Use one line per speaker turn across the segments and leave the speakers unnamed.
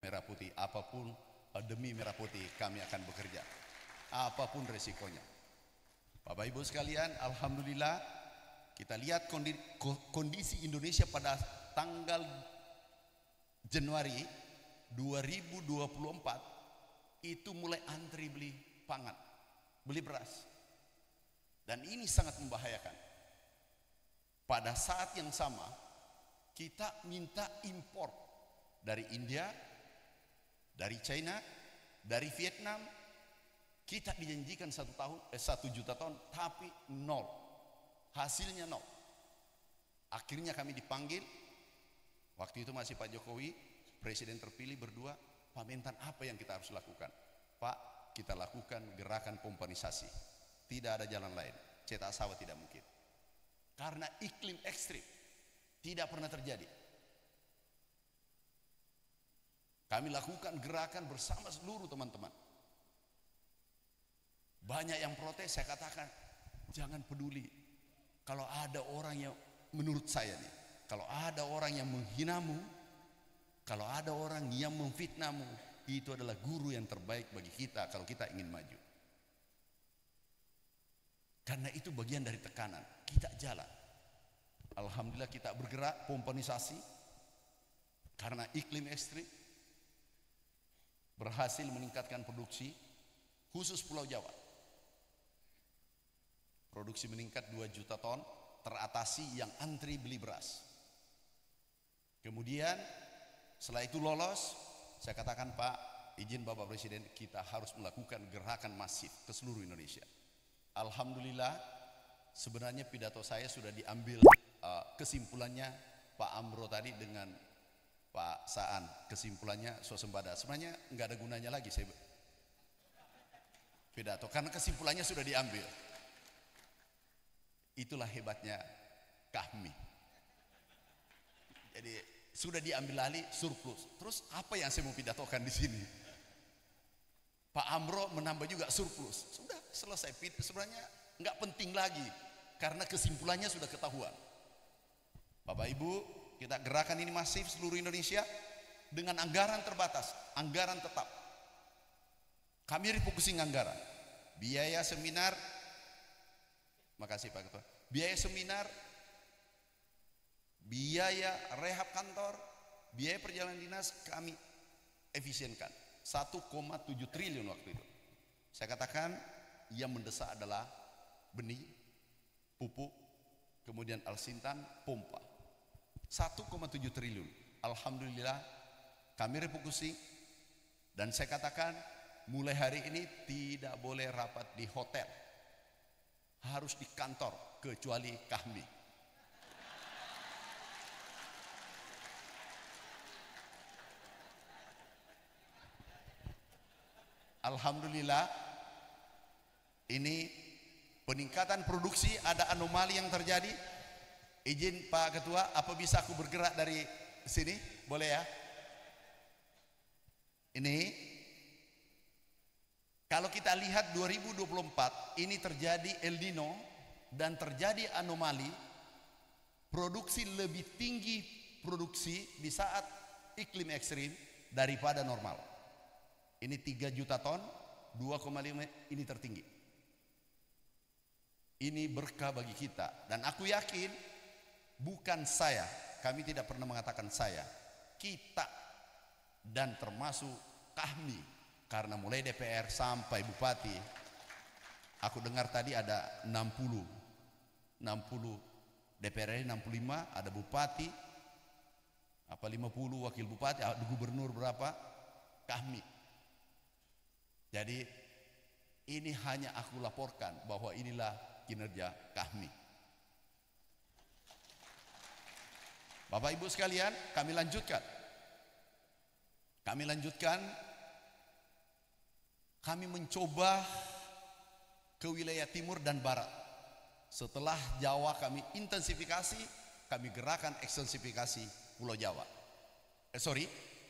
Merah Putih, apapun demi Merah Putih kami akan bekerja, apapun resikonya. Bapak Ibu sekalian, alhamdulillah kita lihat kondisi Indonesia pada tanggal Januari 2024 itu mulai antri beli pangan, beli beras. Dan ini sangat membahayakan. Pada saat yang sama kita minta impor dari India, dari China, dari Vietnam. Kita dijanjikan 1 juta ton, tapi nol, hasilnya nol. Akhirnya kami dipanggil, waktu itu masih Pak Jokowi, Presiden terpilih berdua. Pak Mentan, apa yang kita harus lakukan? Pak, kita lakukan gerakan pompanisasi, tidak ada jalan lain, cetak sawah tidak mungkin. Karena iklim ekstrim tidak pernah terjadi. Kami lakukan gerakan bersama seluruh teman-teman. Banyak yang protes, saya katakan jangan peduli. Kalau ada orang yang, menurut saya nih, kalau ada orang yang menghinamu, kalau ada orang yang memfitnahmu, itu adalah guru yang terbaik bagi kita kalau kita ingin maju. Karena itu bagian dari tekanan, kita jalan. Alhamdulillah kita bergerak pompanisasi. Karena iklim ekstrim, berhasil meningkatkan produksi khusus Pulau Jawa. Produksi meningkat 2 juta ton, teratasi yang antri beli beras. Kemudian setelah itu lolos, saya katakan Pak, izin Bapak Presiden, kita harus melakukan gerakan masif ke seluruh Indonesia. Alhamdulillah, sebenarnya pidato saya sudah diambil kesimpulannya Pak Amro tadi dengan Pak Saan, kesimpulannya swasembada. Sebenarnya nggak ada gunanya lagi saya pidato, karena kesimpulannya sudah diambil. Itulah hebatnya kami. Jadi sudah diambil alih, surplus. Terus apa yang saya mau pidatokan di sini? Pak Amro menambah juga surplus. Sudah selesai. Sebenarnya nggak penting lagi karena kesimpulannya sudah ketahuan. Bapak Ibu, kita gerakan ini masif seluruh Indonesia dengan anggaran terbatas, anggaran tetap. Kami refocusing anggaran. Biaya seminar, makasih Pak Ketua. Biaya seminar, biaya rehab kantor, biaya perjalanan dinas kami efisienkan. 1,7 triliun waktu itu. Saya katakan yang mendesak adalah benih, pupuk, kemudian alsintan, pompa. 1,7 triliun. Alhamdulillah kami refocusing, dan saya katakan mulai hari ini tidak boleh rapat di hotel, harus di kantor kecuali kami. Alhamdulillah ini peningkatan produksi, ada anomali yang terjadi. Izin Pak Ketua, apa bisa aku bergerak dari sini? Boleh ya? Ini kalau kita lihat 2024 ini terjadi El Nino dan terjadi anomali, produksi lebih tinggi produksi di saat iklim ekstrim daripada normal. Ini 3 juta ton, 2,5 ini tertinggi. Ini berkah bagi kita, dan aku yakin bukan saya, kami tidak pernah mengatakan saya, kita, dan termasuk kami, karena mulai DPR sampai bupati, aku dengar tadi ada 60 DPR ini 65, ada bupati, apa 50 wakil bupati, ada gubernur berapa, kami. Jadi ini hanya aku laporkan bahwa inilah kinerja kami. Bapak Ibu sekalian, kami lanjutkan. Kami mencoba ke wilayah timur dan barat. Setelah Jawa kami intensifikasi, kami gerakan ekstensifikasi Pulau Jawa.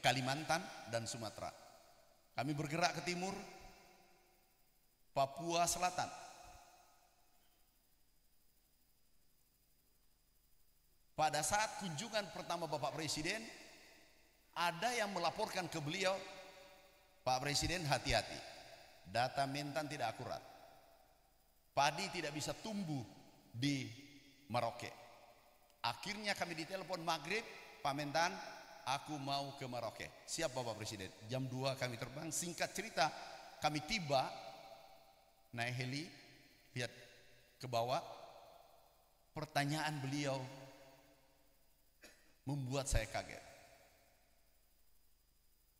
Kalimantan dan Sumatera. Kami bergerak ke timur, Papua Selatan. Pada saat kunjungan pertama Bapak Presiden, Ada yang melaporkan ke beliau, Pak Presiden hati-hati, data Mentan tidak akurat, padi tidak bisa tumbuh di Merauke. Akhirnya kami ditelepon maghrib, Pak Mentan, aku mau ke Merauke. Siap Bapak Presiden. Jam 2 kami terbang. Singkat cerita, kami tiba, naik heli, lihat ke bawah. Pertanyaan beliau membuat saya kaget.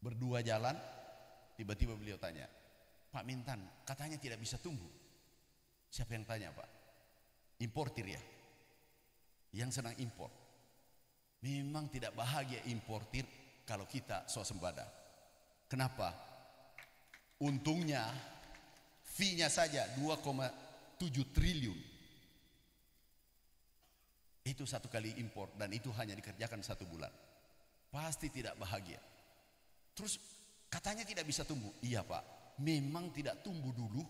Berdua jalan, tiba-tiba beliau tanya, Pak Mentan, katanya tidak bisa tumbuh. Siapa yang tanya, Pak? Importir ya? Yang senang impor. Memang tidak bahagia importir kalau kita swasembada. Kenapa? Untungnya fee-nya saja 2,7 triliun. Itu satu kali impor dan itu hanya dikerjakan 1 bulan. Pasti tidak bahagia. Terus katanya tidak bisa tumbuh. Iya Pak, memang tidak tumbuh dulu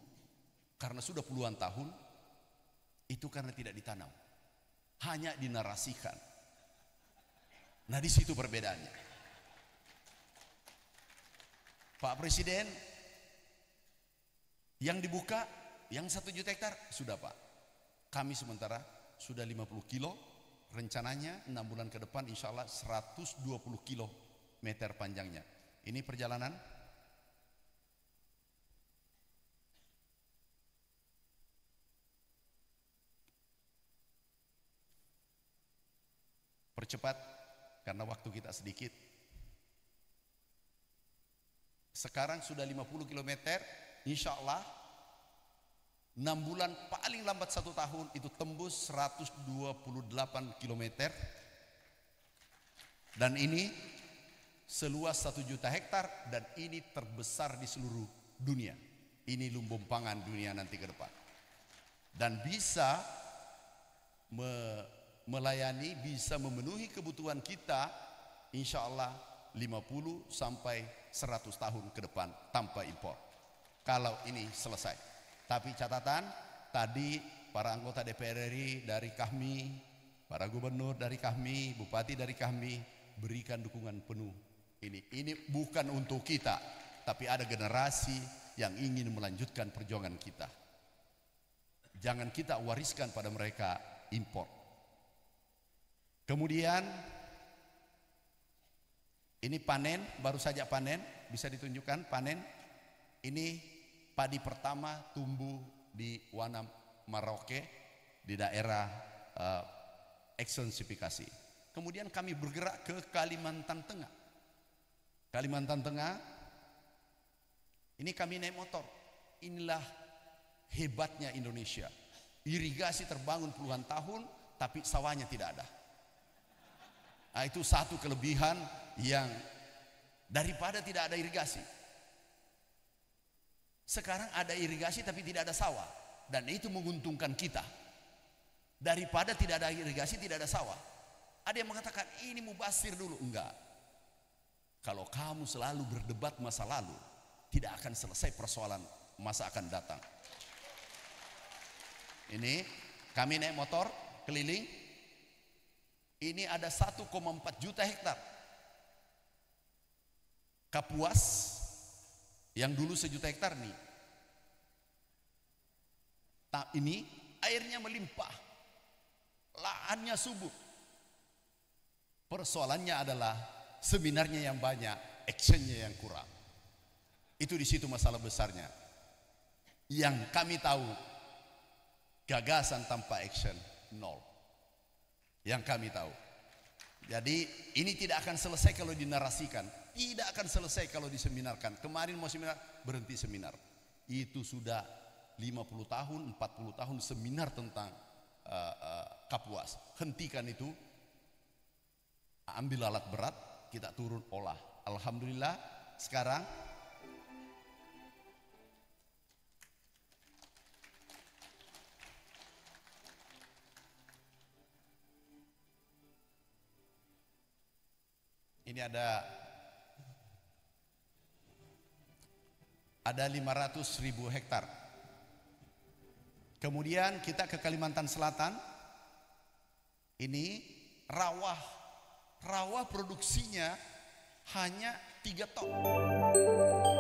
karena sudah puluhan tahun. Itu karena tidak ditanam, hanya dinarasikan. Nah di situ perbedaannya. Pak Presiden, yang dibuka yang 1 juta hektar sudah Pak. Kami sementara sudah 50 kilo. Rencananya 6 bulan ke depan insya Allah 120 kilometer panjangnya. Ini perjalanan percepat karena waktu kita sedikit. Sekarang sudah 50 km, insya Allah 6 bulan paling lambat 1 tahun itu tembus 128 km. Dan ini seluas 1 juta hektar dan ini terbesar di seluruh dunia. Ini lumbung pangan dunia nanti ke depan. Dan bisa melayani, bisa memenuhi kebutuhan kita insya Allah 50 sampai 100 tahun ke depan tanpa impor. Kalau ini selesai. Tapi catatan, tadi para anggota DPR RI dari kami, para gubernur dari kami, bupati dari kami berikan dukungan penuh. Ini bukan untuk kita, tapi ada generasi yang ingin melanjutkan perjuangan kita. Jangan kita wariskan pada mereka impor. Kemudian ini panen, baru saja panen, bisa ditunjukkan panen. Ini padi pertama tumbuh di Wanam Merauke di daerah ekstensifikasi. Kemudian kami bergerak ke Kalimantan Tengah. Kalimantan Tengah, ini kami naik motor. Inilah hebatnya Indonesia. Irigasi terbangun puluhan tahun, tapi sawahnya tidak ada. Nah, itu satu kelebihan yang daripada tidak ada irigasi. Sekarang ada irigasi tapi tidak ada sawah, dan itu menguntungkan kita. Daripada tidak ada irigasi, tidak ada sawah. Ada yang mengatakan ini mubazir dulu, enggak. Kalau kamu selalu berdebat masa lalu, tidak akan selesai persoalan masa akan datang. Ini kami naik motor keliling. Ini ada 1,4 juta hektar Kapuas yang dulu 1 juta hektar nih. Ini airnya melimpah, lahannya subur. Persoalannya adalah seminarnya yang banyak, actionnya yang kurang. Itu di situ masalah besarnya. Yang kami tahu, gagasan tanpa action nol. Yang kami tahu. Jadi ini tidak akan selesai kalau dinarasikan, tidak akan selesai kalau diseminarkan. Kemarin mau seminar, berhenti seminar. Itu sudah 50 tahun, 40 tahun seminar tentang Kapuas. Hentikan itu, ambil alat berat, kita turun olah. Alhamdulillah sekarang ini ada 500.000 hektar. Kemudian kita ke Kalimantan Selatan. Ini rawa produksinya hanya 3 ton.